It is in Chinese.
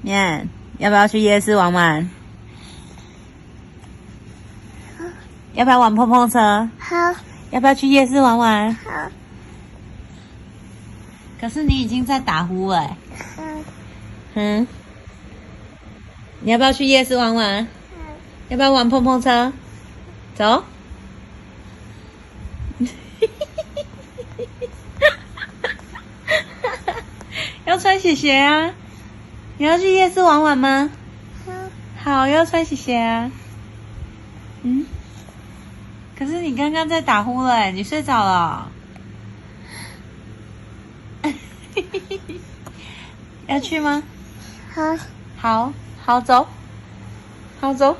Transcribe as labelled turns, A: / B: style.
A: 念，要不要去夜市玩玩？要不要玩碰碰车？
B: 好，
A: 要不要去夜市玩玩？
B: 好，
A: 可是你已经在打呼了欸。
B: 好，
A: 你要不要去夜市玩玩？
B: 好，
A: 要不要玩碰碰车？走。要穿鞋鞋啊！你要去夜市玩玩吗？
B: 好，
A: 好，要穿鞋鞋啊。可是你刚刚在打呼了欸，你睡着了哦。要去吗？
B: 好。
A: 好，好走，好走。